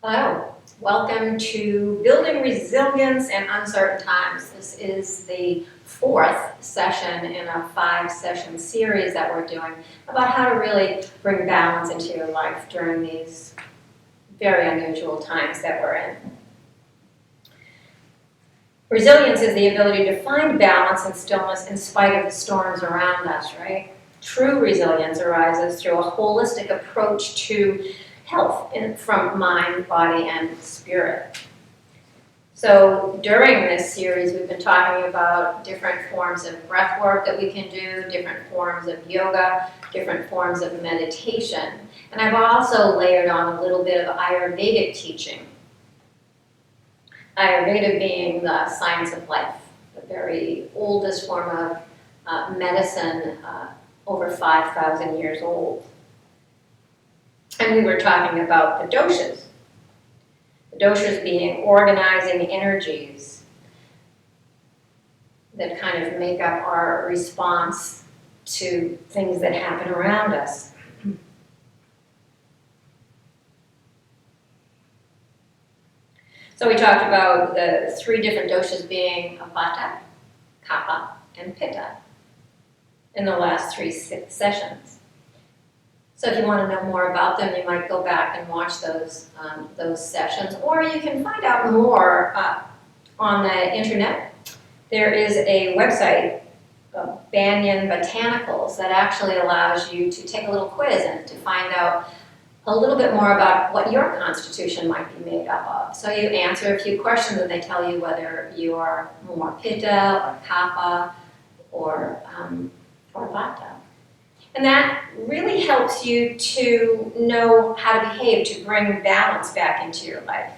Hello, welcome to Building Resilience in Uncertain Times. This is the fourth session in a 5-session series that we're doing about how to really bring balance into your life during these very unusual times that we're in. Resilience is the ability to find balance and stillness in spite of the storms around us, right? True resilience arises through a holistic approach to health from mind, body, and spirit. So during this series, we've been talking about different forms of breath work that we can do, different forms of yoga, different forms of meditation. And I've also layered on a little bit of Ayurvedic teaching. Ayurveda being the science of life, the very oldest form of medicine, over 5,000 years old. And we were talking about the doshas. The doshas being organizing energies that kind of make up our response to things that happen around us. So we talked about the 3 different doshas being Vata, Kapha, and Pitta in the last 3 sessions. So if you want to know more about them, you might go back and watch those sessions, or you can find out more on the internet. There is a website, Banyan Botanicals, that actually allows you to take a little quiz and to find out a little bit more about what your constitution might be made up of. So you answer a few questions and they tell you whether you are more Pitta or Kapha or Vata. And that really helps you to know how to behave to bring balance back into your life.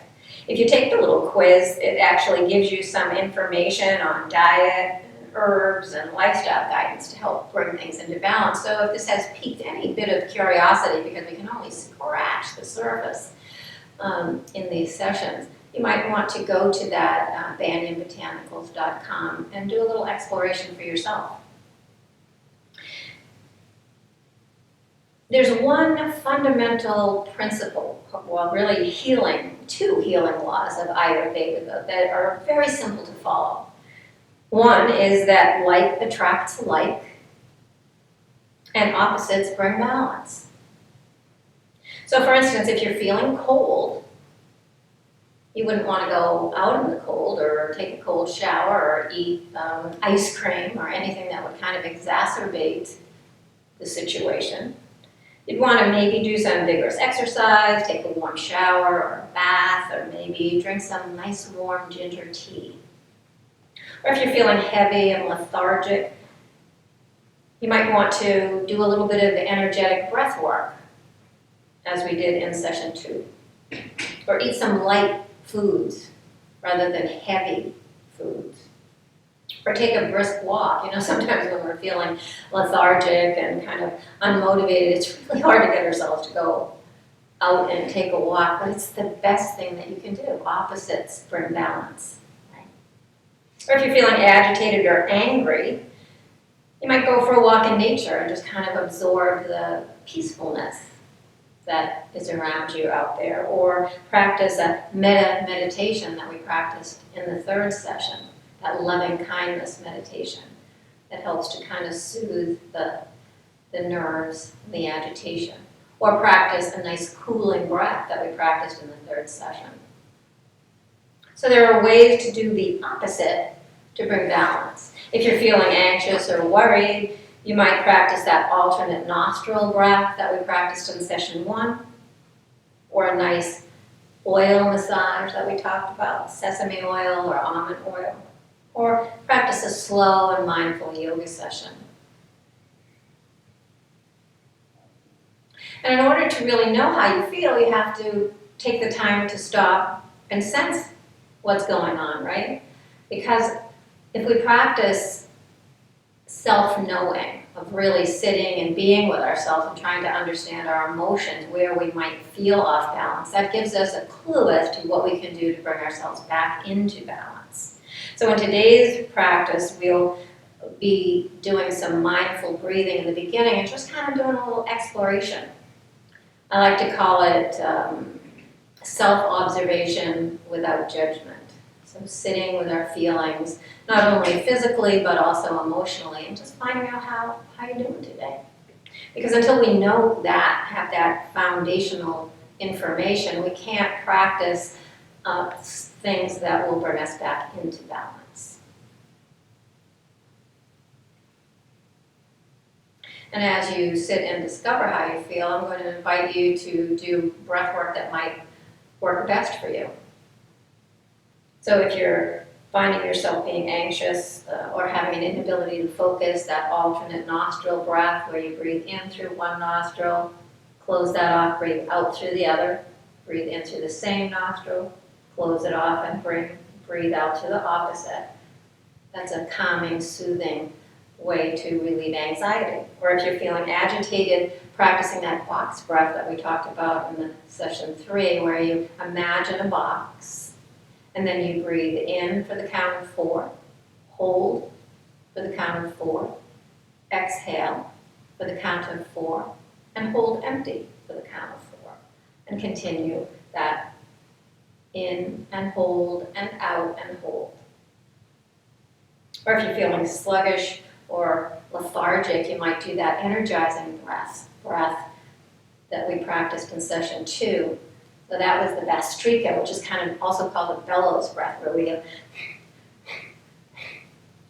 If you take the little quiz, it actually gives you some information on diet, and herbs, and lifestyle guidance to help bring things into balance. So if this has piqued any bit of curiosity, because we can only scratch the surface in these sessions, you might want to go to that banyanbotanicals.com and do a little exploration for yourself. There's one fundamental principle, well, really two healing laws of Ayurveda that are very simple to follow. One is that like attracts like, and opposites bring balance. So for instance, if you're feeling cold, you wouldn't want to go out in the cold or take a cold shower or eat ice cream or anything that would kind of exacerbate the situation. You'd want to maybe do some vigorous exercise, take a warm shower or a bath, or maybe drink some nice warm ginger tea. Or if you're feeling heavy and lethargic, you might want to do a little bit of energetic breath work, as we did in session 2. Or eat some light foods rather than heavy foods. Or take a brisk walk. You know, sometimes when we're feeling lethargic and kind of unmotivated, it's really hard to get ourselves to go out and take a walk, but it's the best thing that you can do. Opposites bring balance. Right? Or if you're feeling agitated or angry, you might go for a walk in nature and just kind of absorb the peacefulness that is around you out there. Or practice a meditation that we practiced in the 3rd session. That loving kindness meditation that helps to kind of soothe the nerves, the agitation. Or practice a nice cooling breath that we practiced in the 3rd session. So there are ways to do the opposite to bring balance. If you're feeling anxious or worried, you might practice that alternate nostril breath that we practiced in session 1. Or a nice oil massage that we talked about, sesame oil or almond oil. Or practice a slow and mindful yoga session. And in order to really know how you feel, you have to take the time to stop and sense what's going on, right? Because if we practice self-knowing, of really sitting and being with ourselves and trying to understand our emotions, where we might feel off balance, that gives us a clue as to what we can do to bring ourselves back into balance. So in today's practice, we'll be doing some mindful breathing in the beginning and just kind of doing a little exploration. I like to call it self-observation without judgment. So sitting with our feelings, not only physically but also emotionally, and just finding out how you're doing today. Because until we know that, have that foundational information, we can't practice things that will bring us back into balance. And as you sit and discover how you feel, I'm going to invite you to do breath work that might work best for you. So if you're finding yourself being anxious or having an inability to focus, that alternate nostril breath where you breathe in through one nostril, close that off, breathe out through the other, breathe in through the same nostril, close it off, and breathe out to the opposite. That's a calming, soothing way to relieve anxiety. Or if you're feeling agitated, practicing that box breath that we talked about in the session 3, where you imagine a box, and then you breathe in for the count of 4, hold for the count of 4, exhale for the count of 4, and hold empty for the count of 4. And continue that in and hold and out and hold. Or if you're feeling sluggish or lethargic, you might do that energizing breath that we practiced in session 2. So that was the Bastrika, which is kind of also called the bellows breath, where we go.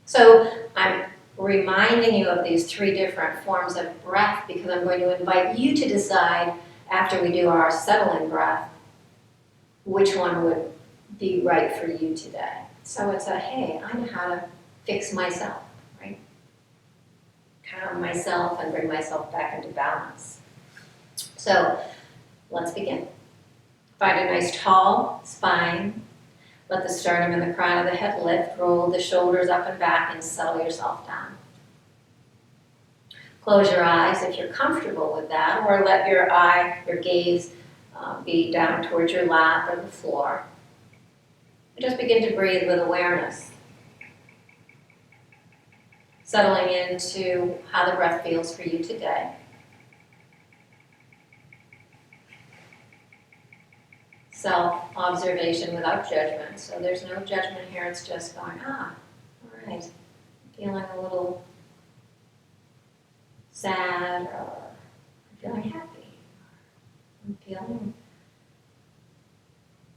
So I'm reminding you of these 3 different forms of breath because I'm going to invite you to decide after we do our settling breath which one would be right for you today. So it's hey, I know how to fix myself, right? Calm myself and bring myself back into balance. So let's begin. Find a nice tall spine. Let the sternum and the crown of the head lift. Roll the shoulders up and back and settle yourself down. Close your eyes if you're comfortable with that, or let your gaze be down towards your lap or the floor. And just begin to breathe with awareness. Settling into how the breath feels for you today. Self-observation without judgment. So there's no judgment here, it's just going, all right, feeling a little sad, or I'm feeling happy, I'm feeling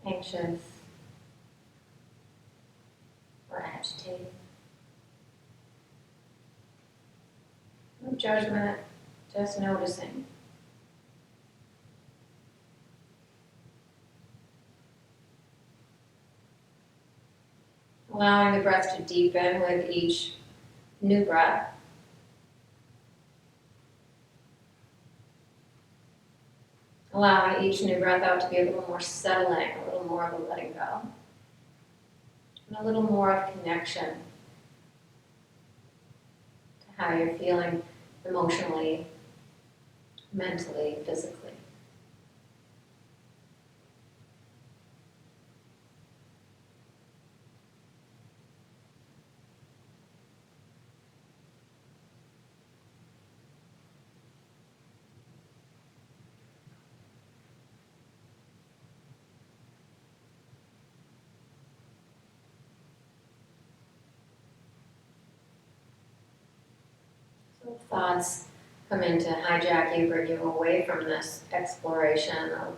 anxious or agitated. No judgment, just noticing. Allowing the breath to deepen with each new breath. Allowing each new breath out to be a little more settling, a little more of a letting go. And a little more of connection to how you're feeling emotionally, mentally, physically. Thoughts come in to hijack you, bring you away from this exploration of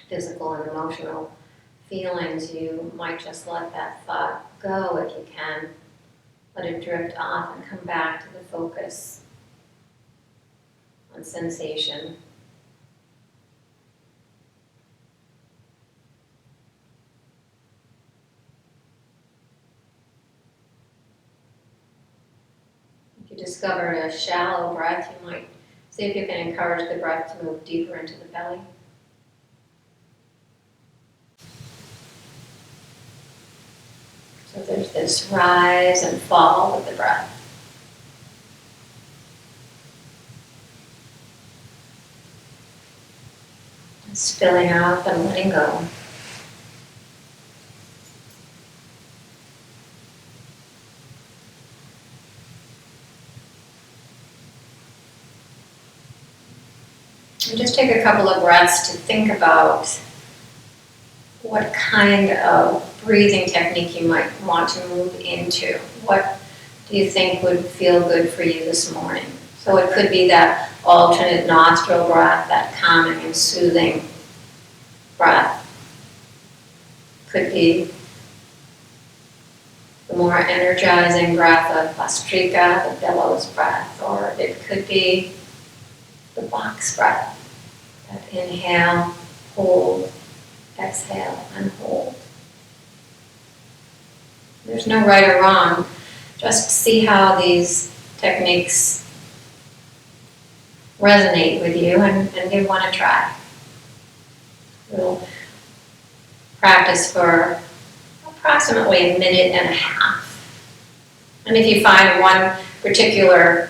physical and emotional feelings. You might just let that thought go if you can. Let it drift off and come back to the focus on sensation. If you discover a shallow breath, you might see if you can encourage the breath to move deeper into the belly. So there's this rise and fall with the breath. Just filling up and letting go. And just take a couple of breaths to think about what kind of breathing technique you might want to move into. What do you think would feel good for you this morning? So it could be that alternate nostril breath, that calming and soothing breath. Could be the more energizing breath of Vastrika, the bellows breath, or it could be the box breath, that inhale, hold, exhale, and hold. There's no right or wrong, just see how these techniques resonate with you and give one a try. We'll practice for approximately a minute and a half. And if you find one particular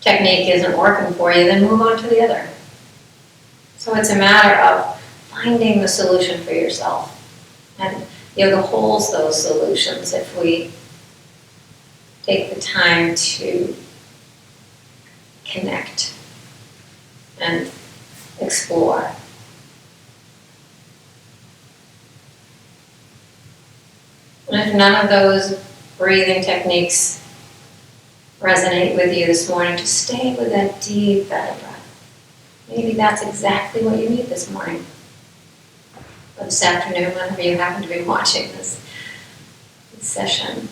technique isn't working for you, then move on to the other. So it's a matter of finding the solution for yourself. And yoga holds those solutions if we take the time to connect and explore. And if none of those breathing techniques resonate with you this morning, just stay with that deep belly breath. Maybe that's exactly what you need this morning, or this afternoon, whenever you happen to be watching this session.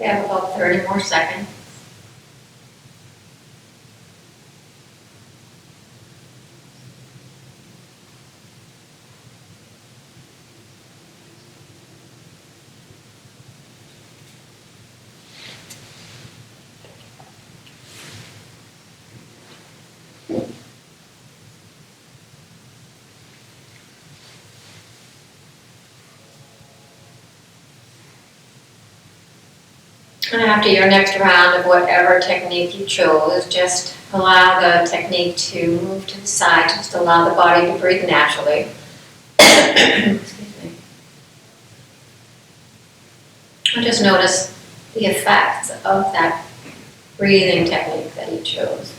We have about 30 more seconds. And after your next round of whatever technique you chose, just allow the technique to move to the side. Just allow the body to breathe naturally. Excuse me. And just notice the effects of that breathing technique that you chose.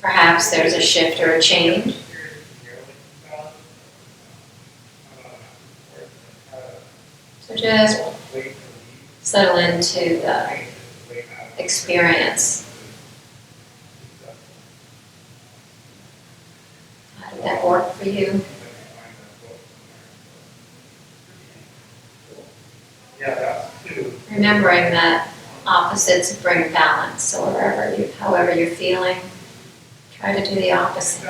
Perhaps there's a shift or a change. So just settle into the experience. How did that work for you? Remembering that opposites bring balance, so however you're feeling, try to do the opposite.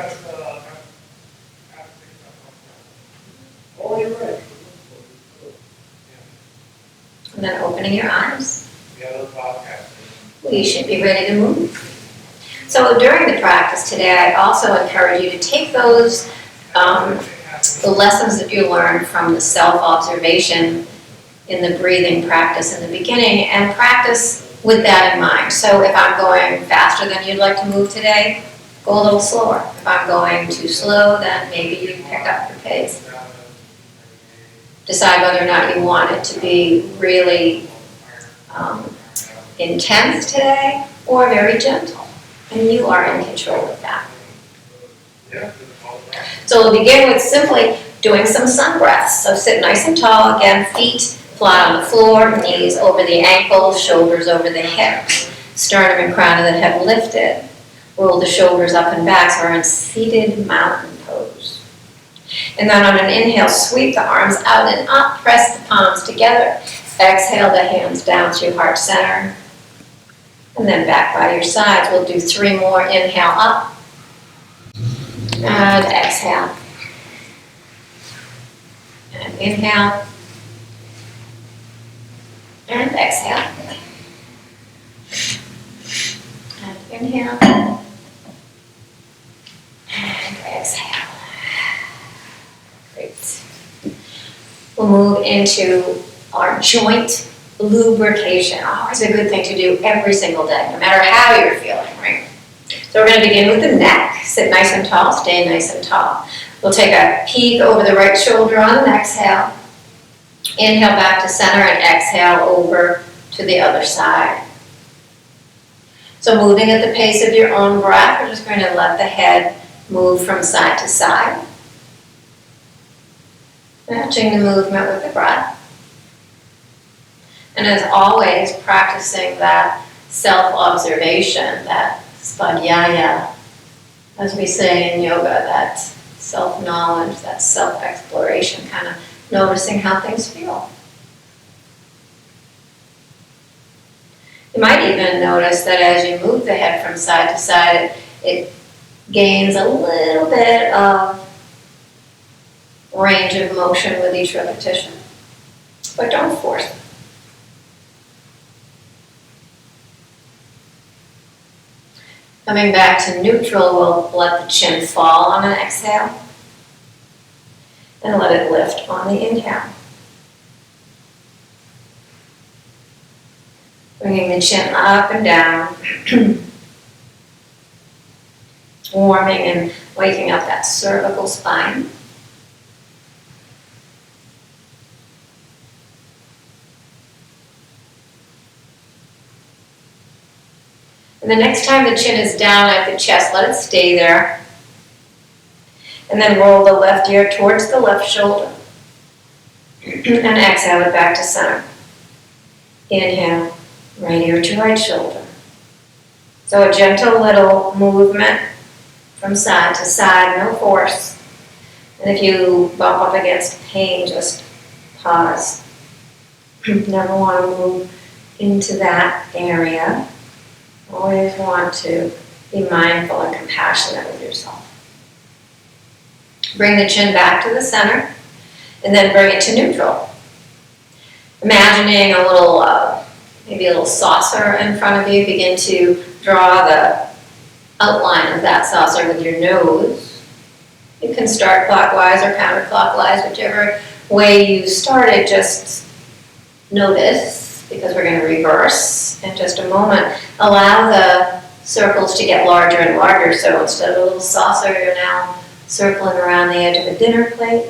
And then opening your eyes. We should be ready to move. So during the practice today, I also encourage you to take those, the lessons that you learned from the self-observation in the breathing practice in the beginning, and practice with that in mind. So if I'm going faster than you'd like to move today, go a little slower. If I'm going too slow, then maybe you pick up your pace. Decide whether or not you want it to be really intense today or very gentle. And you are in control of that. So we'll begin with simply doing some sun breaths. So sit nice and tall, again, feet flat on the floor, knees over the ankles, shoulders over the hips, sternum and crown of the head lifted. Roll the shoulders up and back, so we're in seated mountain pose. And then on an inhale, sweep the arms out and up, press the palms together. Exhale the hands down through heart center. And then back by your sides. We'll do 3 more. Inhale up. And exhale. And inhale. And exhale. And inhale. we'll move into our joint lubrication. Always a good thing to do every single day, no matter how you're feeling, right? So we're going to begin with the neck. Sit nice and tall, stay nice and tall. We'll take a peek over the right shoulder on an exhale. Inhale back to center and exhale over to the other side. So moving at the pace of your own breath, we're just going to let the head move from side to side. Matching the movement with the breath. And as always, practicing that self-observation, that svadhyaya, as we say in yoga, that self-knowledge, that self-exploration, kind of noticing how things feel. You might even notice that as you move the head from side to side, it gains a little bit of range of motion with each repetition. But don't force it. Coming back to neutral, we'll let the chin fall on an exhale and let it lift on the inhale. Bringing the chin up and down, warming and waking up that cervical spine. And the next time the chin is down at the chest, let it stay there. And then roll the left ear towards the left shoulder. And exhale it back to center. Inhale, right ear to right shoulder. So a gentle little movement from side to side, no force. And if you bump up against pain, just pause. Never want to move into that area. Always want to be mindful and compassionate with yourself. Bring the chin back to the center, and then bring it to neutral. Imagining a little, maybe a little saucer in front of you. Begin to draw the outline of that saucer with your nose. You can start clockwise or counterclockwise, whichever way you started. Just notice, because we're going to reverse in just a moment. Allow the circles to get larger and larger. So instead of a little saucer, you're now circling around the edge of a dinner plate.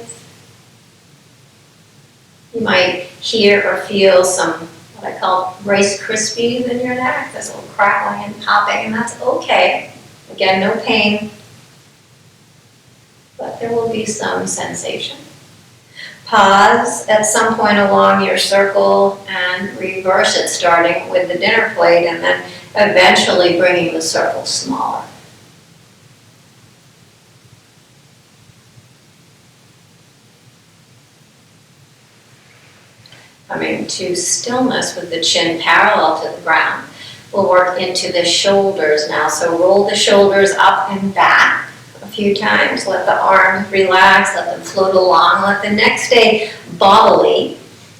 You might hear or feel some, what I call Rice Krispies in your neck. There's a little crackling and popping, and that's okay. Again, no pain, but there will be some sensation. Pause at some point along your circle and reverse it, starting with the dinner plate and then eventually bringing the circle smaller. Coming to stillness with the chin parallel to the ground. We'll work into the shoulders now. So roll the shoulders up and back a few times. Let the arms relax, let them float along. Let the neck stay bodily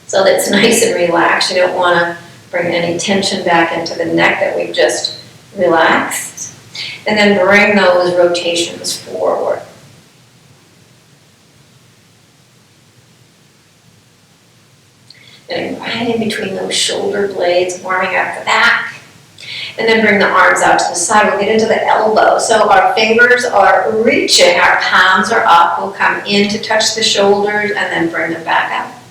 so that it's nice and relaxed. You don't want to bring any tension back into the neck that we've just relaxed. And then bring those rotations forward. Getting right in between those shoulder blades, warming up the back. And then bring the arms out to the side. We'll get into the elbow. So our fingers are reaching, our palms are up. We'll come in to touch the shoulders and then bring them back out.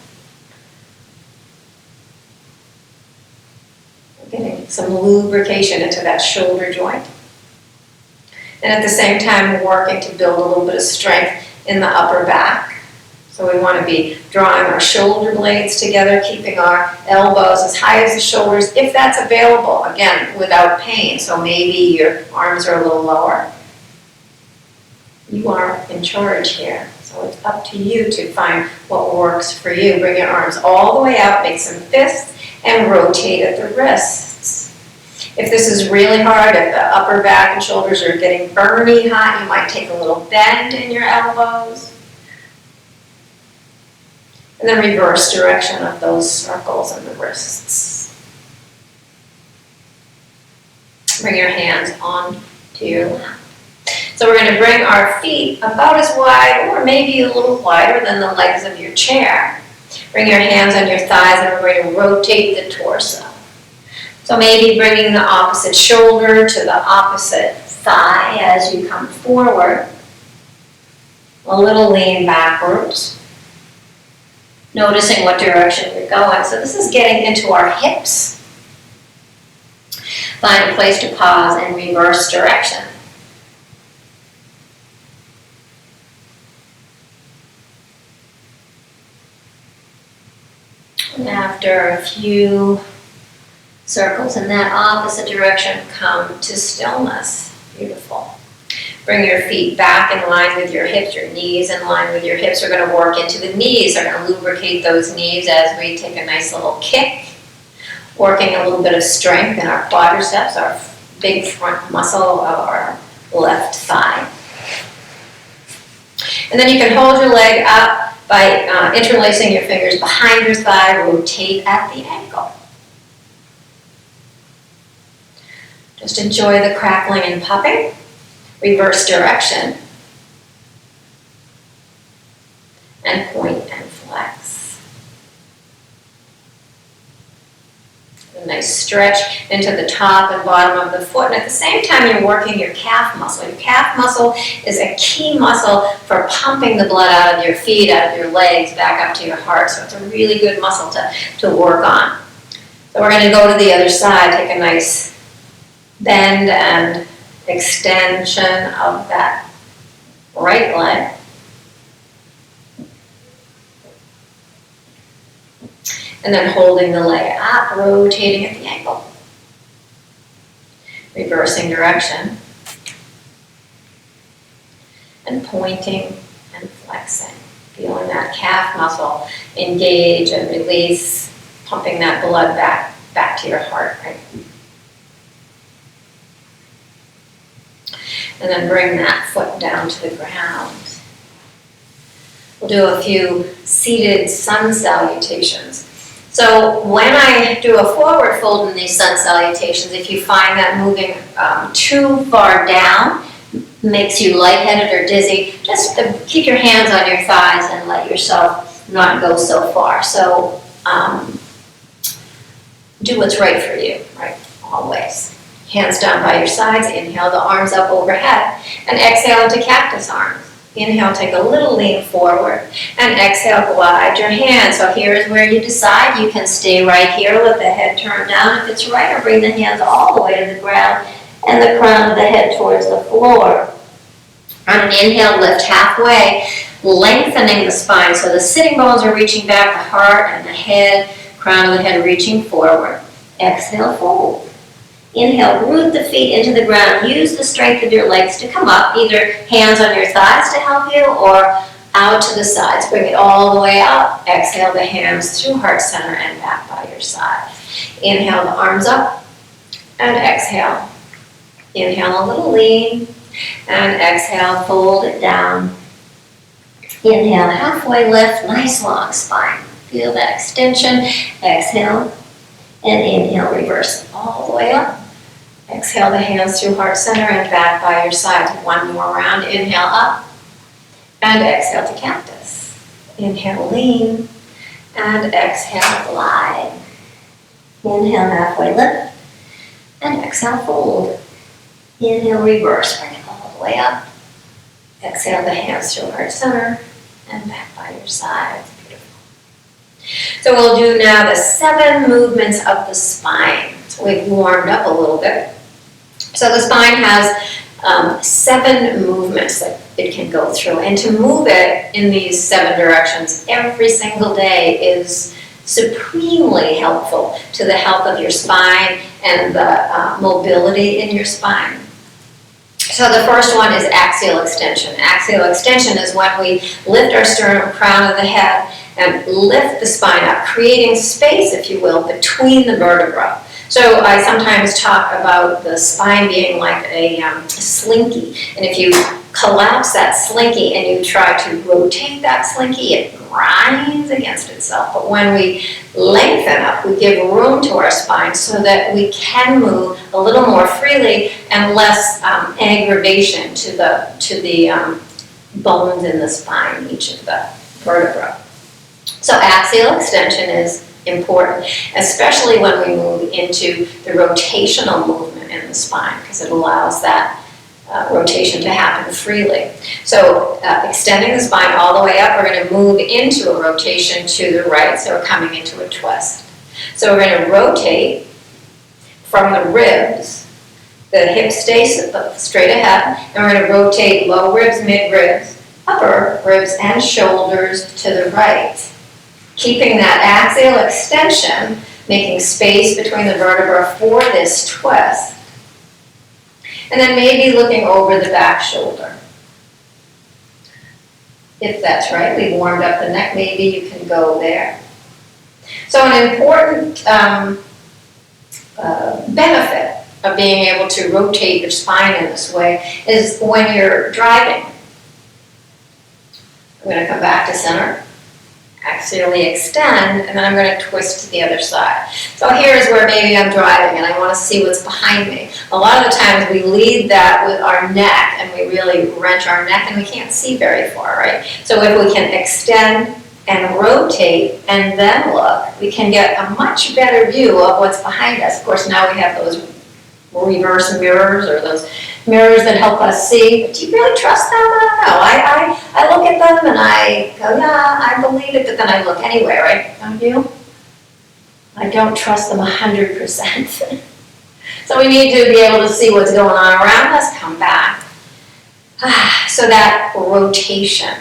We're getting some lubrication into that shoulder joint. And at the same time, working to build a little bit of strength in the upper back. So we want to be drawing our shoulder blades together, keeping our elbows as high as the shoulders, if that's available, again, without pain. So maybe your arms are a little lower. You are in charge here. So it's up to you to find what works for you. Bring your arms all the way out, make some fists, and rotate at the wrists. If this is really hard, if the upper back and shoulders are getting burny hot, you might take a little bend in your elbows. And then reverse direction of those circles in the wrists. Bring your hands on to your lap. So we're going to bring our feet about as wide or maybe a little wider than the legs of your chair. Bring your hands on your thighs and we're going to rotate the torso. So maybe bringing the opposite shoulder to the opposite thigh as you come forward. A little lean backwards. Noticing what direction you're going. So this is getting into our hips. Find a place to pause and reverse direction. And after a few circles in that opposite direction, come to stillness. Beautiful. Bring your feet back in line with your hips, your knees in line with your hips. We're going to work into the knees. We're going to lubricate those knees as we take a nice little kick. Working a little bit of strength in our quadriceps, our big front muscle of our left thigh. And then you can hold your leg up by interlacing your fingers behind your thigh, rotate at the ankle. Just enjoy the crackling and popping. Reverse direction. And point and flex. A nice stretch into the top and bottom of the foot. And at the same time, you're working your calf muscle. Your calf muscle is a key muscle for pumping the blood out of your feet, out of your legs, back up to your heart. So it's a really good muscle to work on. So we're going to go to the other side. Take a nice bend and extension of that right leg. And then holding the leg up, rotating at the ankle. Reversing direction. And pointing and flexing. Feeling that calf muscle engage and release, pumping that blood back to your heart, right? And then bring that foot down to the ground. We'll do a few seated sun salutations. So when I do a forward fold in these sun salutations, if you find that moving too far down makes you lightheaded or dizzy, just keep your hands on your thighs and let yourself not go so far. So do what's right for you, right? Always. Hands down by your sides, inhale the arms up overhead, and exhale into cactus arms. Inhale, take a little lean forward, and exhale, glide your hands. So here's where you decide. You can stay right here, let the head turn down if it's right, or bring the hands all the way to the ground, and the crown of the head towards the floor. On an inhale, lift halfway, lengthening the spine. So the sitting bones are reaching back, the heart and the head, crown of the head reaching forward. Exhale, fold. Inhale, root the feet into the ground. Use the strength of your legs to come up, either hands on your thighs to help you or out to the sides. Bring it all the way up. Exhale the hands through heart center and back by your side. Inhale the arms up and exhale. Inhale a little lean and exhale, fold it down. Inhale, halfway lift, nice long spine. Feel that extension. Exhale and inhale, reverse it all the way up. Exhale the hands through heart center and back by your sides. One more round. Inhale up and exhale to cactus. Inhale lean and exhale glide. Inhale halfway lift and exhale fold. Inhale reverse, bring it all the way up. Exhale the hands through heart center and back by your sides. Beautiful. So we'll do now the 7 movements of the spine. So we've warmed up a little bit. So the spine has 7 movements that it can go through. And to move it in these 7 directions every single day is supremely helpful to the health of your spine and the mobility in your spine. So the first one is axial extension. Axial extension is when we lift our sternum, crown of the head, and lift the spine up, creating space, if you will, between the vertebrae. So I sometimes talk about the spine being like a slinky. And if you collapse that slinky and you try to rotate that slinky, it grinds against itself. But when we lengthen up, we give room to our spine so that we can move a little more freely and less aggravation to the bones in the spine, each of the vertebrae. So axial extension is important, especially when we move into the rotational movement in the spine, because it allows that rotation to happen freely. So extending the spine all the way up, we're going to move into a rotation to the right, so we're coming into a twist. So we're going to rotate from the ribs, the hips stay straight ahead, and we're going to rotate low ribs, mid ribs, upper ribs, and shoulders to the right. Keeping that axial extension, making space between the vertebra for this twist. And then maybe looking over the back shoulder. If that's right, we've warmed up the neck, maybe you can go there. So an important benefit of being able to rotate your spine in this way is when you're driving. I'm going to come back to center, axially extend, and then I'm going to twist to the other side. So here's where maybe I'm driving and I want to see what's behind me. A lot of the times we lead that with our neck and we really wrench our neck and we can't see very far, right? So if we can extend and rotate and then look, we can get a much better view of what's behind us. Of course, now we have those reverse mirrors or those mirrors that help us see. But do you really trust them? I don't know. I look at them and I go, yeah, I believe it, but then I look anyway, right? Don't you? I don't trust them 100%. So we need to be able to see what's going on around us, come back. So that rotation.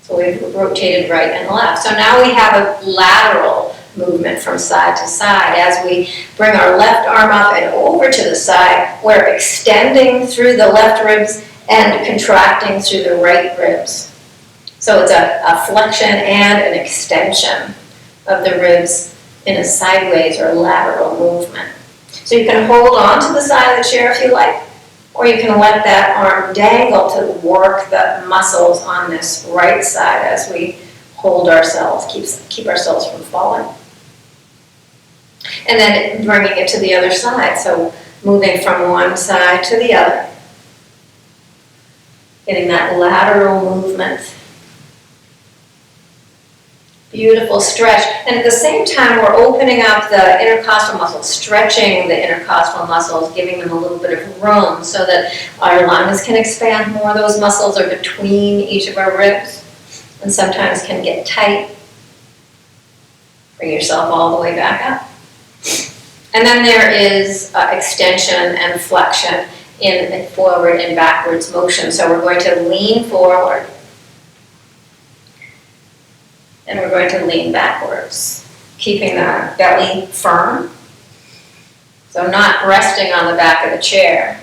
So we've rotated right and left. So now we have a lateral movement from side to side. As we bring our left arm up and over to the side, we're extending through the left ribs and contracting through the right ribs. So it's a flexion and an extension of the ribs in a sideways or lateral movement. So you can hold on to the side of the chair if you like, or you can let that arm dangle to work the muscles on this right side as we hold ourselves, keep ourselves from falling. And then bringing it to the other side, so moving from one side to the other. Getting that lateral movement. Beautiful stretch. And at the same time, we're opening up the intercostal muscles, stretching the intercostal muscles, giving them a little bit of room so that our lungs can expand more. Those muscles are between each of our ribs and sometimes can get tight. Bring yourself all the way back up. And then there is extension and flexion in forward and backwards motion. So we're going to lean forward. And we're going to lean backwards, keeping the belly firm. So not resting on the back of the chair.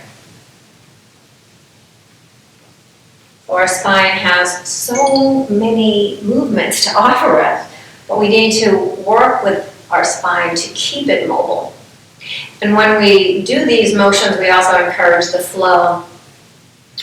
Our spine has so many movements to offer us, but we need to work with our spine to keep it mobile. And when we do these motions, we also encourage the flow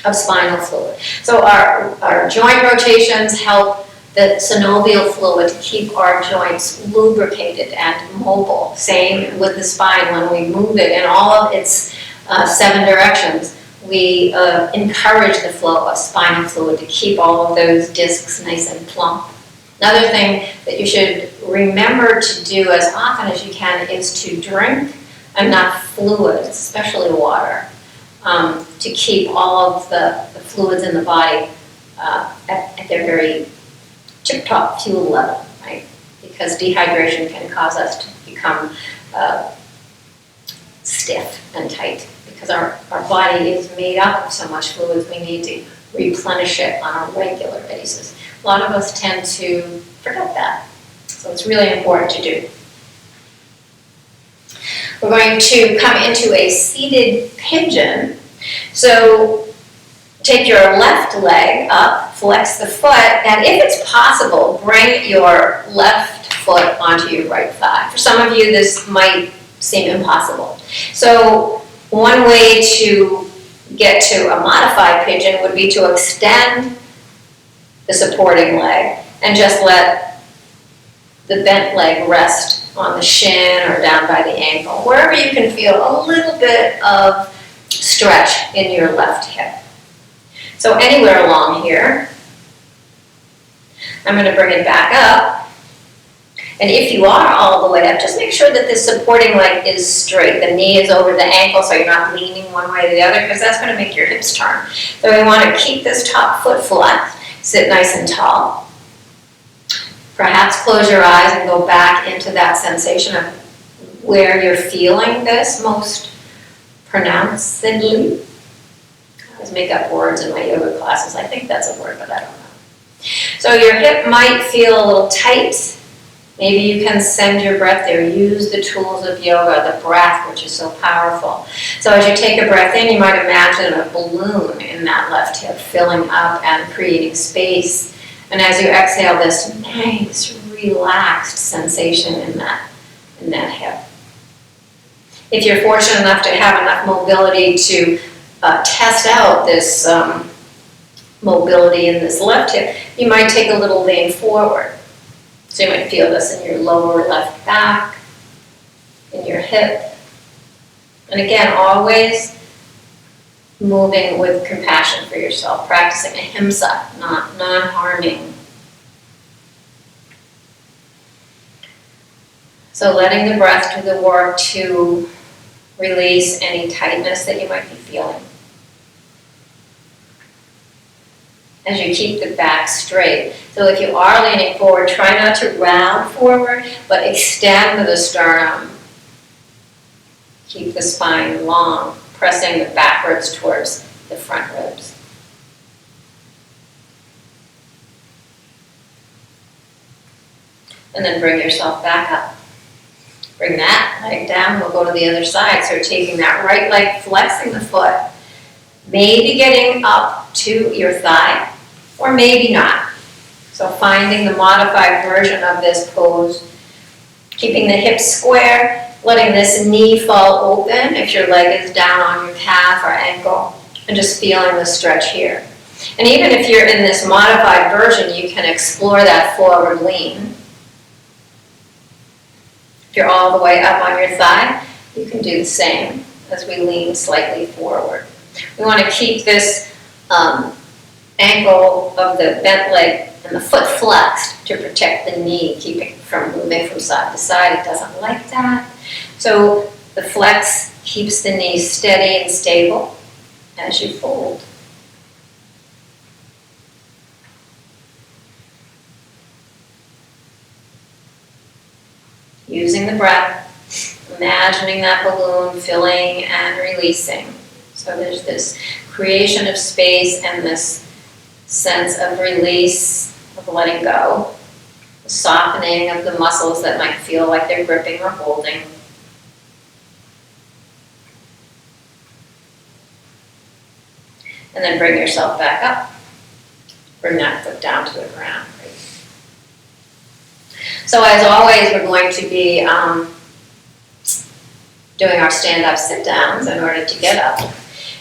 of spinal fluid. So our joint rotations help the synovial fluid to keep our joints lubricated and mobile. Same with the spine when we move it in all of its 7 directions. We encourage the flow of spinal fluid to keep all of those discs nice and plump. Another thing that you should remember to do as often as you can is to drink enough fluids, especially water, to keep all of the fluids in the body at their very tip-top fuel level, right? Because dehydration can cause us to become stiff and tight because our body is made up of so much fluids, we need to replenish it on a regular basis. A lot of us tend to forget that, so it's really important to do. We're going to come into a seated pigeon. So take your left leg up, flex the foot, and if it's possible, bring your left foot onto your right thigh. For some of you, this might seem impossible. So one way to get to a modified pigeon would be to extend the supporting leg and just let the bent leg rest on the shin or down by the ankle, wherever you can feel a little bit of stretch in your left hip. So anywhere along here, I'm going to bring it back up And if you are all the way up, just make sure that this supporting leg is straight. The knee is over the ankle, so you're not leaning one way or the other, because that's going to make your hips turn. So we want to keep this top foot flat, sit nice and tall. Perhaps close your eyes and go back into that sensation of where you're feeling this most pronouncedly. I always make up words in my yoga classes. I think that's a word, but I don't know. So your hip might feel a little tight. Maybe you can send your breath there. Use the tools of yoga, the breath, which is so powerful. So as you take a breath in, you might imagine a balloon in that left hip filling up and creating space. And as you exhale, this nice, relaxed sensation in that hip. If you're fortunate enough to have enough mobility to test out this mobility in this left hip, you might take a little lean forward. So you might feel this in your lower left back, in your hip. And again, always moving with compassion for yourself, practicing ahimsa, not non-harming. So letting the breath do the work to release any tightness that you might be feeling. As you keep the back straight. So if you are leaning forward, try not to round forward, but extend the sternum. Keep the spine long, pressing the backwards towards the front ribs. And then bring yourself back up. Bring that leg down, we'll go to the other side. So taking that right leg, flexing the foot, maybe getting up to your thigh, or maybe not. So finding the modified version of this pose, keeping the hips square, letting this knee fall open if your leg is down on your calf or ankle, and just feeling the stretch here. And even if you're in this modified version, you can explore that forward lean. If you're all the way up on your thigh, you can do the same as we lean slightly forward. We want to keep this ankle of the bent leg and the foot flexed to protect the knee, keeping it from moving from side to side. It doesn't like that. So the flex keeps the knee steady and stable as you fold. Using the breath, imagining that balloon filling and releasing. So there's this creation of space and this sense of release, of letting go, the softening of the muscles that might feel like they're gripping or holding. And then bring yourself back up. Bring that foot down to the ground. So as always, we're going to be doing our stand-up sit-downs in order to get up.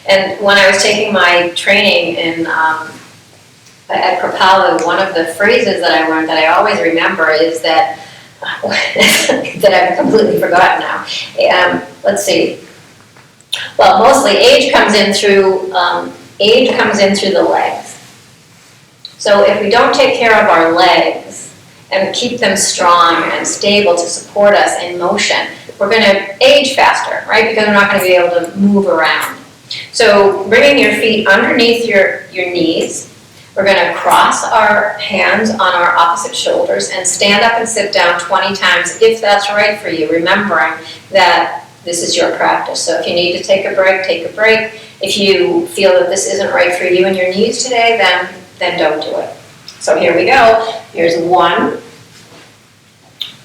And when I was taking my training at Kripalu, one of the phrases that I learned that I always remember is that, that I've completely forgotten now. Let's see. Well, mostly age comes in through the legs. So if we don't take care of our legs and keep them strong and stable to support us in motion, we're going to age faster, right? Because we're not going to be able to move around. So bringing your feet underneath your knees, we're going to cross our hands on our opposite shoulders and stand up and sit down 20 times if that's right for you, remembering that this is your practice. So if you need to take a break, take a break. If you feel that this isn't right for you and your knees today, then don't do it. So here we go. Here's 1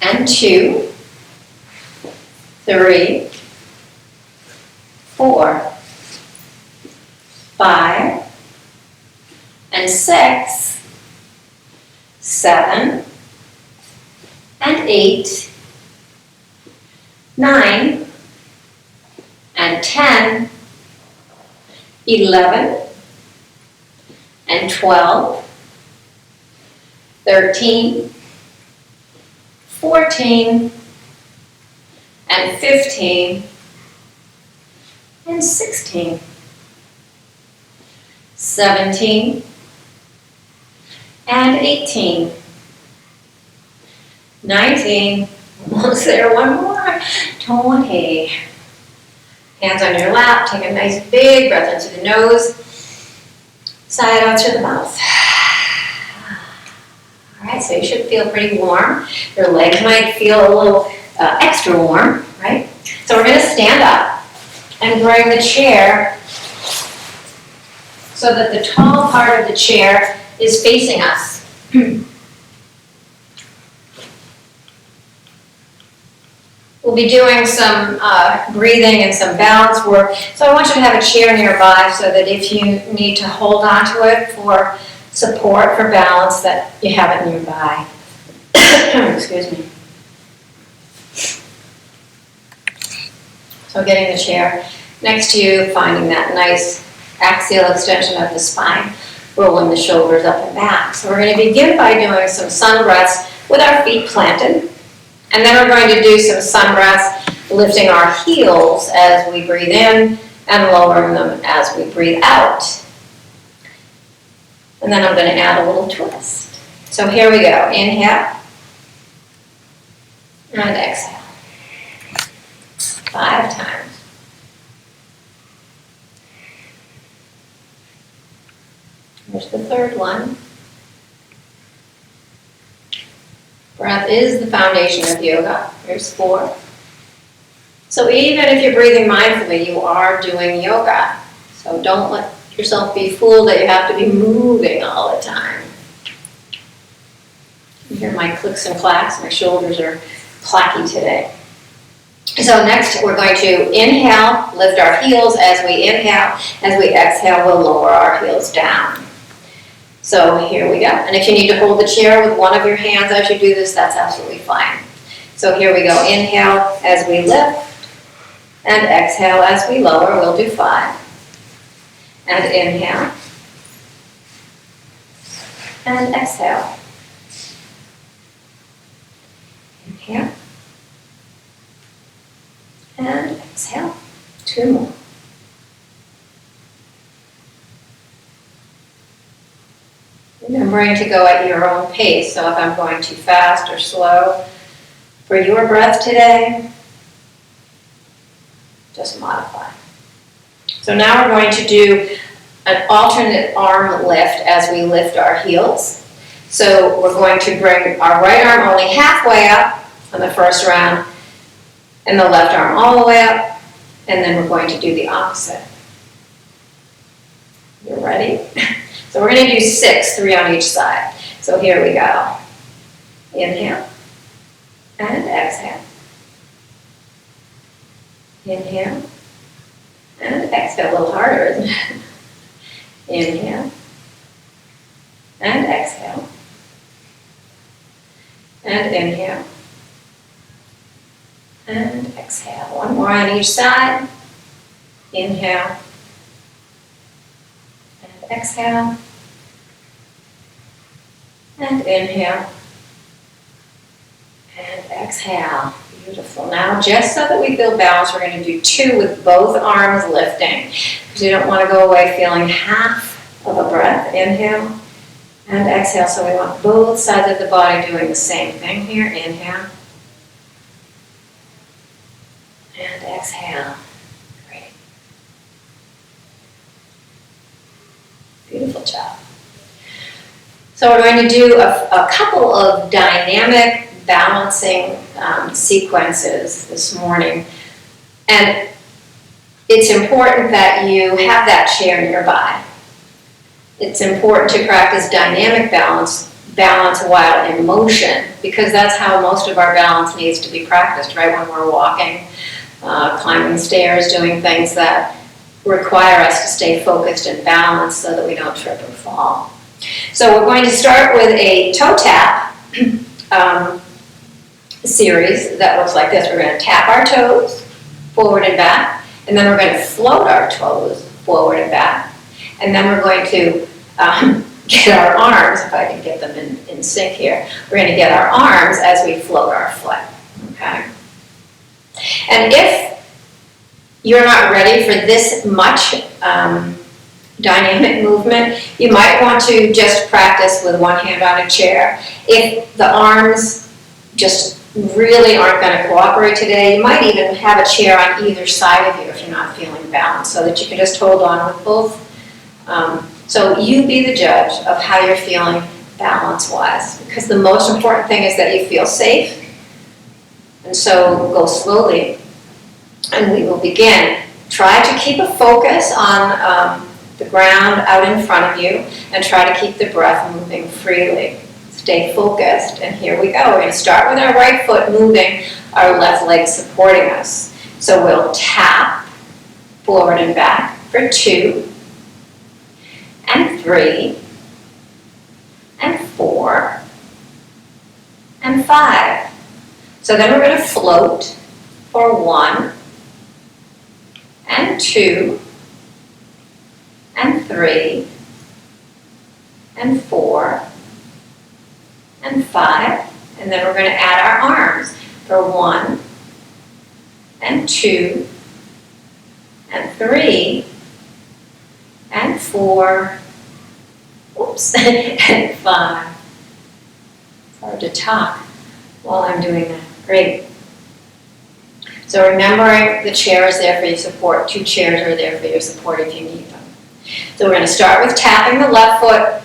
and 2, 3, 4, 5, and 6, 7, and 8, 9, and 10, 11, and 12, 13, 14, and 15, and 16, 17, and 18, 19. Almost there. One more. 20. Hands on your lap. Take a nice big breath in through the nose. Sigh it out through the mouth. All right, so you should feel pretty warm. Your legs might feel a little extra warm, right? So we're going to stand up and bring the chair so that the tall part of the chair is facing us. We'll be doing some breathing and some balance work. So I want you to have a chair nearby so that if you need to hold onto it for support, for balance, that you have it nearby. Excuse me. So getting the chair next to you, finding that nice axial extension of the spine, rolling the shoulders up and back. So we're going to begin by doing some sun breaths with our feet planted. And then we're going to do some sun breaths, lifting our heels as we breathe in and lowering them as we breathe out. And then I'm going to add a little twist. So here we go. Inhale. And exhale. 5 times. Here's the third one. Breath is the foundation of yoga. Here's 4. So even if you're breathing mindfully, you are doing yoga. So don't let yourself be fooled that you have to be moving all the time. You hear my clicks and clacks. My shoulders are clacky today. So next we're going to inhale, lift our heels as we inhale. As we exhale, we'll lower our heels down. So here we go. And if you need to hold the chair with one of your hands as you do this, that's absolutely fine. So here we go. Inhale as we lift. And exhale as we lower. We'll do 5. And inhale. And exhale. Inhale. And exhale. 2 more. Remembering to go at your own pace. So if I'm going too fast or slow for your breath today, just modify. So now we're going to do an alternate arm lift as we lift our heels. So we're going to bring our right arm only halfway up on the first round, and the left arm all the way up, and then we're going to do the opposite. You ready? So we're going to do 6, 3 on each side. So here we go. Inhale and exhale. Inhale and exhale. A little harder, isn't it? Inhale and exhale. And inhale and exhale. 1 more on each side. Inhale and exhale. And inhale and exhale. Beautiful. Now, just so that we feel balanced, we're going to do 2 with both arms lifting, because you don't want to go away feeling half of a breath. Inhale and exhale. So we want both sides of the body doing the same thing here. Inhale and exhale. Great. Beautiful job. So we're going to do a couple of dynamic balancing sequences this morning. And it's important that you have that chair nearby. It's important to practice dynamic balance while in motion, because that's how most of our balance needs to be practiced, right? When we're walking, climbing stairs, doing things that require us to stay focused and balanced so that we don't trip or fall. So we're going to start with a toe tap series that looks like this. We're going to tap our toes forward and back, and then we're going to float our toes forward and back, and then we're going to get our arms, if I can get them in sync here, we're going to get our arms as we float our foot, okay? And if you're not ready for this much dynamic movement, you might want to just practice with one hand on a chair. If the arms just really aren't going to cooperate today, you might even have a chair on either side of you if you're not feeling balanced, so that you can just hold on with both. So you be the judge of how you're feeling balance-wise, because the most important thing is that you feel safe. And so go slowly, and we will begin. Try to keep a focus on the ground out in front of you, and try to keep the breath moving freely. Stay focused, and here we go. We're going to start with our right foot moving, our left leg supporting us. So we'll tap forward and back for 2, and 3, and 4, and 5. So then we're going to float for 1, and 2, and 3, and 4, and 5, and then we're going to add our arms for 1, and 2, and 3, and 4, oops, and 5. It's hard to talk while I'm doing that. Great. So remembering the chair is there for your support. 2 chairs are there for your support if you need them. So we're going to start with tapping the left foot,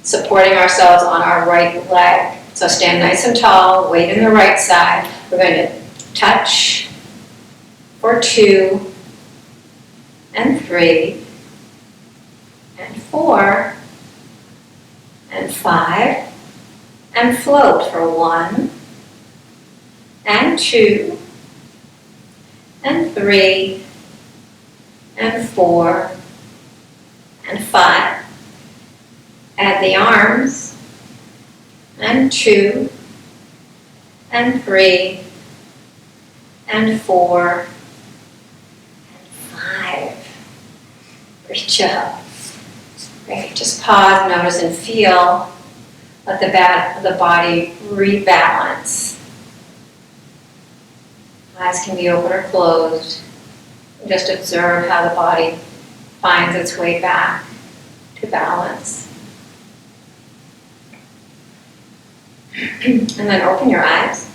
supporting ourselves on our right leg. So stand nice and tall, weight in the right side. We're going to touch for 2, and 3, and 4, and 5, and float for 1, and 2, and 3, and 4, and 5. Add the arms, and 2, and 3, and 4, and 5. Great job. Great. Just pause, notice, and feel. Let the body rebalance. Eyes can be open or closed. Just observe how the body finds its way back to balance. And then open your eyes.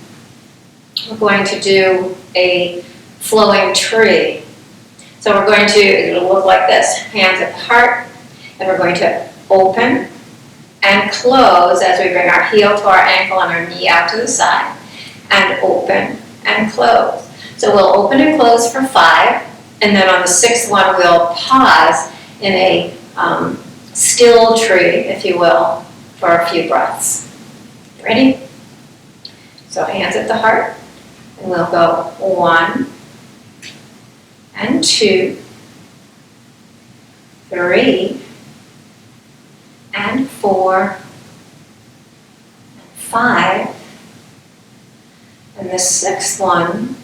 We're going to do a flowing tree. So we're going to, it'll look like this, hands at the heart, and we're going to open and close as we bring our heel to our ankle and our knee out to the side, and open and close. So we'll open and close for 5, and then on the 6th one we'll pause in a still tree, if you will, for a few breaths. Ready? So hands at the heart, and we'll go 1, and 2, 3, and 4, and 5, and the 6th one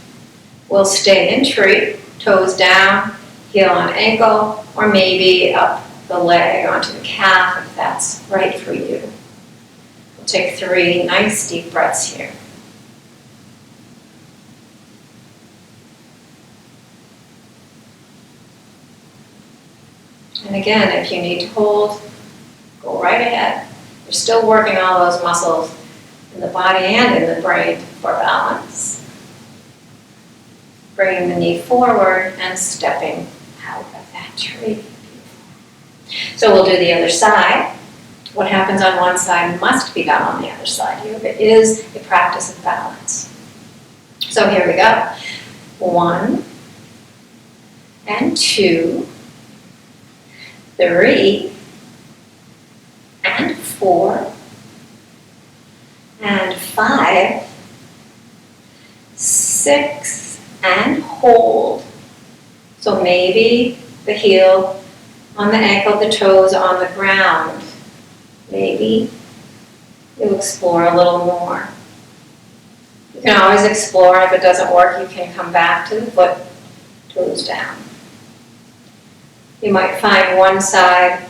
will stay in tree, toes down, heel on ankle, or maybe up the leg onto the calf if that's right for you. We'll take 3 nice deep breaths here. And again, if you need to hold, go right ahead. You're still working all those muscles in the body and in the brain for balance. Bringing the knee forward and stepping out of that tree. So we'll do the other side. What happens on one side must be done on the other side. Yoga is a practice of balance. So here we go. 1, and 2, 3, and 4, and 5, 6, and hold. So maybe the heel on the ankle, the toes on the ground. Maybe you'll explore a little more. You can always explore, and if it doesn't work, you can come back to the foot, toes down. You might find one side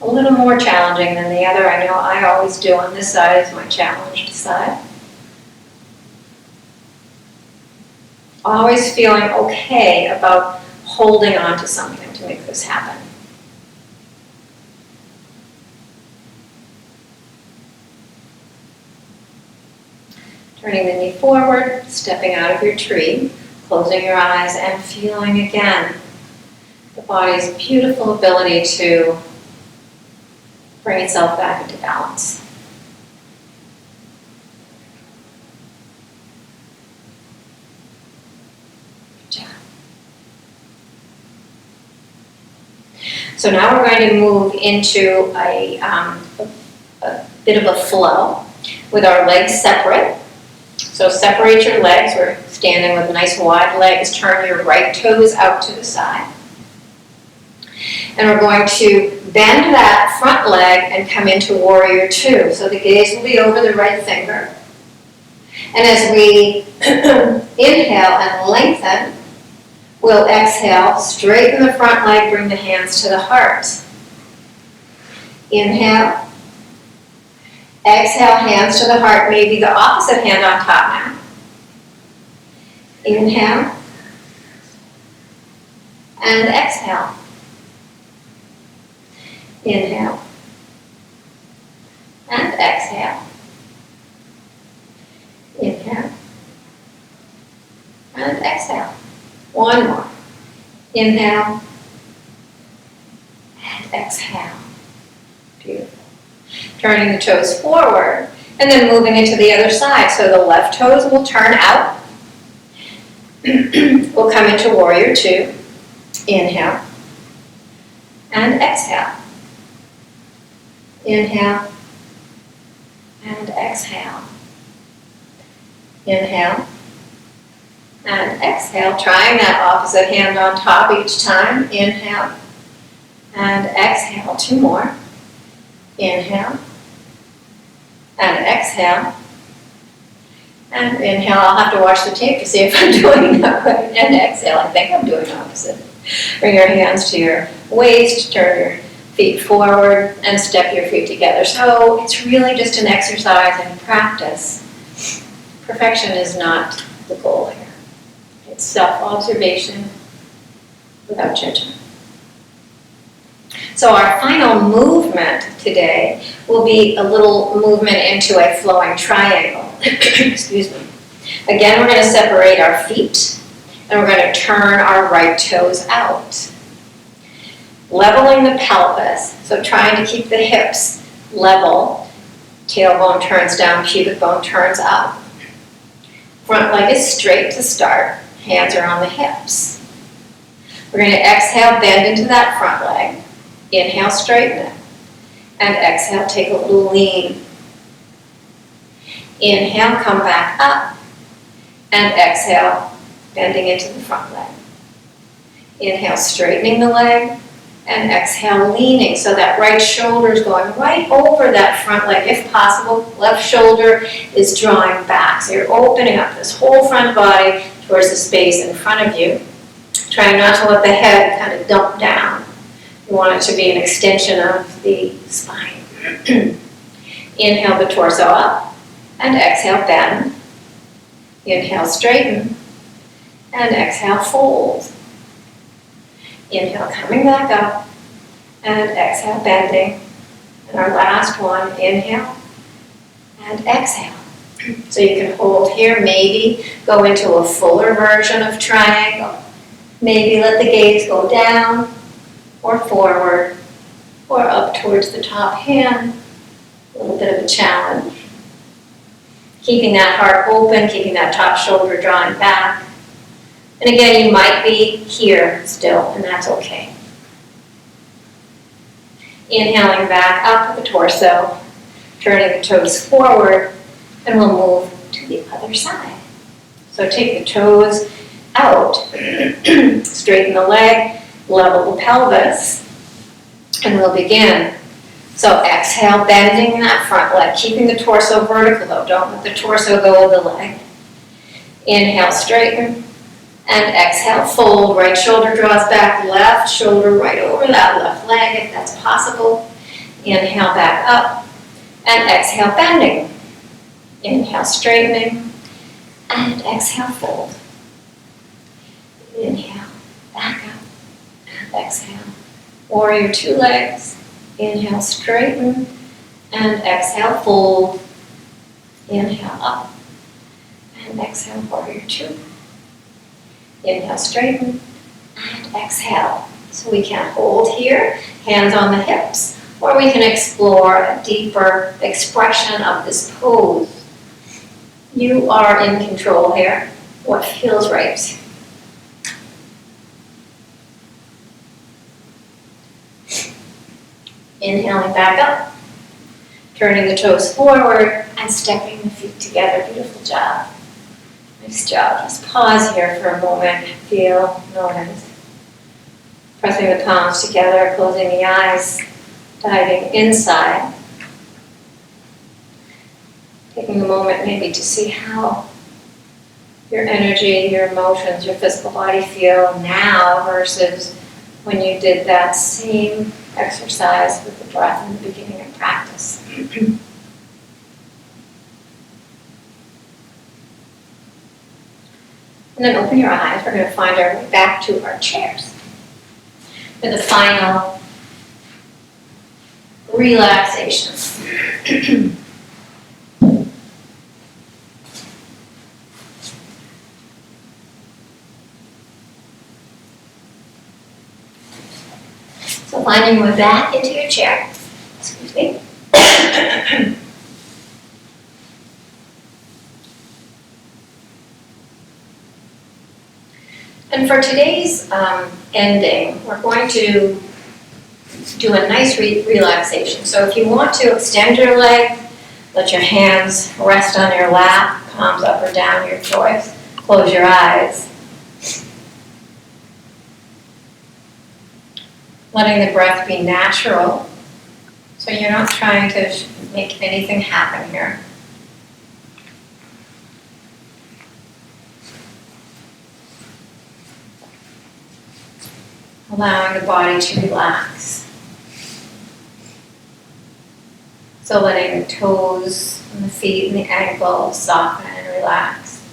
a little more challenging than the other. I know I always do. On this side is my challenged side. Always feeling okay about holding on to something to make this happen. Turning the knee forward, stepping out of your tree, closing your eyes and feeling again the body's beautiful ability to bring itself back into balance. Good job. So now we're going to move into a bit of a flow with our legs separate. So separate your legs. We're standing with nice wide legs. Turn your right toes out to the side. And we're going to bend that front leg and come into warrior two. So the gaze will be over the right finger. And as we inhale and lengthen, we'll exhale, straighten the front leg, bring the hands to the heart. Inhale. Exhale, hands to the heart, maybe the opposite hand on top now. Inhale. And exhale. Inhale. And exhale. Inhale. And exhale. One more. Inhale. And exhale. Beautiful. Turning the toes forward and then moving into the other side. So the left toes will turn out. We'll come into warrior two. Inhale. And exhale. Inhale. And exhale. Inhale. And exhale. Trying that opposite hand on top each time. Inhale. And exhale. Two more. Inhale. And exhale. And inhale. I'll have to watch the tape to see if I'm doing that right. And exhale. I think I'm doing the opposite. Bring your hands to your waist. Turn your feet forward and step your feet together. So it's really just an exercise and practice. Perfection is not the goal here. It's self-observation without judgment. So our final movement today will be a little movement into a flowing triangle. Excuse me. Again, we're going to separate our feet and we're going to turn our right toes out. Leveling the pelvis, so trying to keep the hips level. Tailbone turns down, pubic bone turns up. Front leg is straight to start. Hands are on the hips. We're going to exhale, bend into that front leg. Inhale, straighten it. And exhale, take a little lean. Inhale, come back up. And exhale, bending into the front leg. Inhale, straightening the leg. And exhale, leaning. So that right shoulder is going right over that front leg. If possible, left shoulder is drawing back. So you're opening up this whole front body towards the space in front of you. Trying not to let the head kind of dump down. You want it to be an extension of the spine. Inhale the torso up. And exhale, bend. Inhale, straighten. And exhale, fold. Inhale, coming back up. And exhale, bending. And our last one, inhale. And exhale. So you can hold here, maybe go into a fuller version of triangle. Maybe let the gaze go down, or forward, or up towards the top hand. A little bit of a challenge. Keeping that heart open, keeping that top shoulder drawing back. And again, you might be here still, and that's okay. Inhaling back up with the torso, turning the toes forward, and we'll move to the other side. So take the toes out, straighten the leg, level the pelvis, and we'll begin. So exhale, bending that front leg, keeping the torso vertical though. Don't let the torso go with the leg. Inhale, straighten, and exhale, fold. Right shoulder draws back, left shoulder right over that left leg if that's possible. Inhale, back up, and exhale, bending. Inhale, straightening, and exhale, fold. Inhale, back up, and exhale. Warrior two legs. Inhale, straighten, and exhale, fold. Inhale, up, And exhale, warrior two. Inhale, straighten, and exhale. So we can hold here, hands on the hips, or we can explore a deeper expression of this pose. You are in control here. What feels right? Inhaling back up, turning the toes forward and stepping the feet together. Beautiful job. Nice job. Just pause here for a moment. Feel, notice. Pressing the palms together, closing the eyes, diving inside. Taking a moment maybe to see how your energy, your emotions, your physical body feel now versus when you did that same exercise with the breath in the beginning of practice. And then open your eyes. We're going to find our way back to our chairs for the final relaxation. So finding your way back into your chair. Excuse me. And for today's ending, we're going to do a nice relaxation. So if you want to extend your leg, let your hands rest on your lap, palms up or down, your choice. Close your eyes. Letting the breath be natural. So you're not trying to make anything happen here. Allowing the body to relax. So letting the toes and the feet and the ankles soften and relax.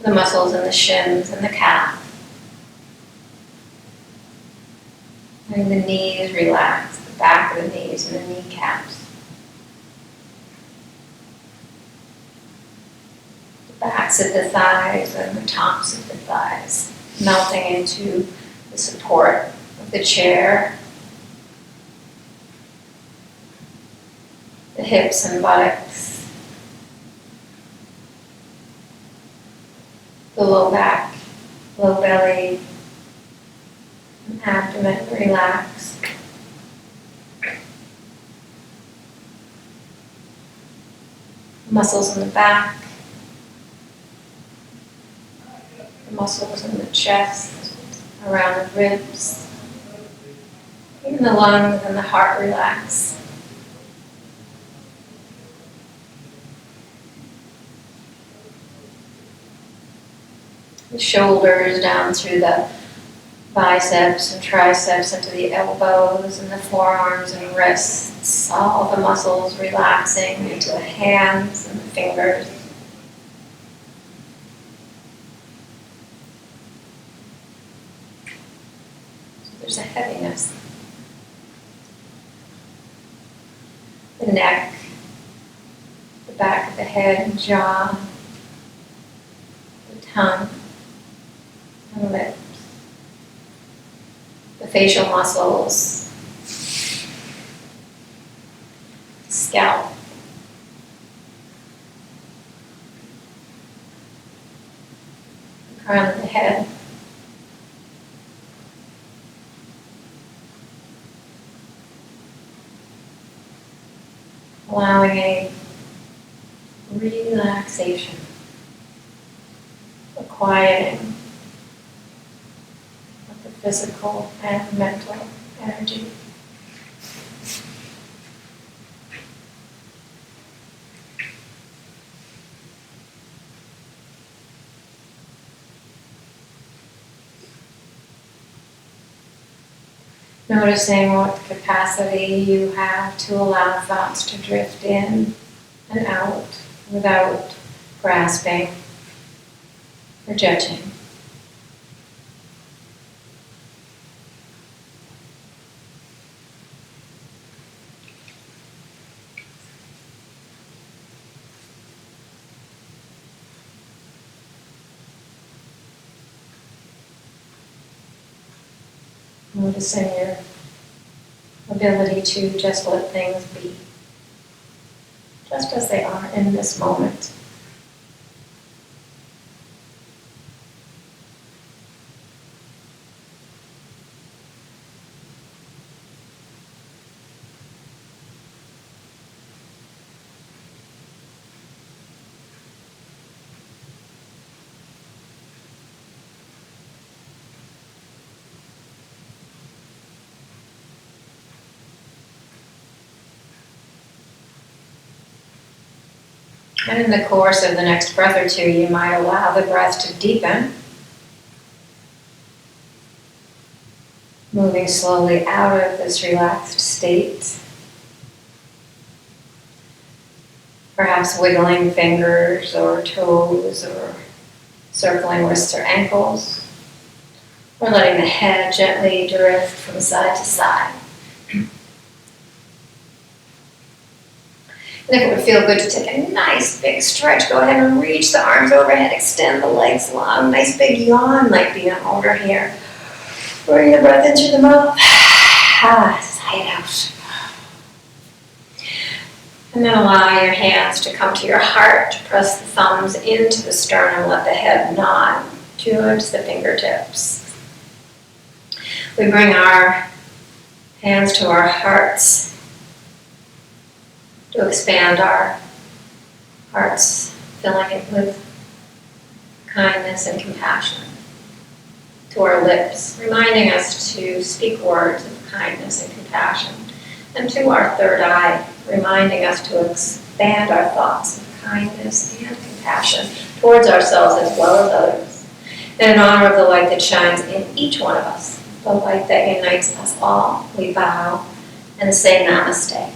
The muscles in the shins and the calf. Letting the knees relax, the back of the knees and the kneecaps. The backs of the thighs and the tops of the thighs. Melting into the support of the chair, the hips and buttocks, the low back, low belly, and abdomen relaxed. Muscles in the back. The muscles in the chest, around the ribs, even the lungs and the heart relax. The shoulders down through the biceps and triceps into the elbows and the forearms and wrists. All the muscles relaxing into the hands and the fingers. There's a heaviness. The neck, the back of the head and jaw, the tongue and lips, the facial muscles, scalp, the crown of the head. Allowing a relaxation, a quieting of the physical and mental energy. Noticing what capacity you have to allow thoughts to drift in and out without grasping or judging. Noticing your ability to just let things be, just as they are in this moment. And in the course of the next breath or two, you might allow the breath to deepen, moving slowly out of this relaxed state. Perhaps wiggling fingers or toes, or circling wrists or ankles, or letting the head gently drift from side to side. And if it would feel good to take a nice big stretch, go ahead and reach the arms overhead, extend the legs long, nice big yawn might be in order here. Bring the breath into the mouth, sigh it out. And then allow your hands to come to your heart, press the thumbs into the sternum, let the head nod towards the fingertips. We bring our hands to our hearts, to expand our hearts, filling it with kindness and compassion. To our lips, reminding us to speak words of kindness and compassion. And to our third eye, reminding us to expand our thoughts of kindness and compassion towards ourselves as well as others. And in honor of the light that shines in each one of us, the light that unites us all, we bow and say namaste.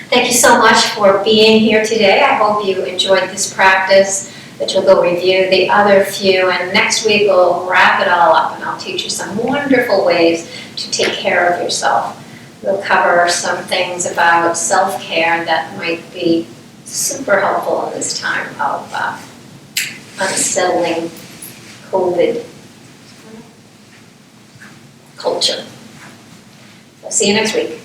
Thank you so much for being here today. I hope you enjoyed this practice, that you'll go review the other few, and next week we'll wrap it all up and I'll teach you some wonderful ways to take care of yourself. We'll cover some things about self-care that might be super helpful in this time of unsettling COVID culture. So see you next week.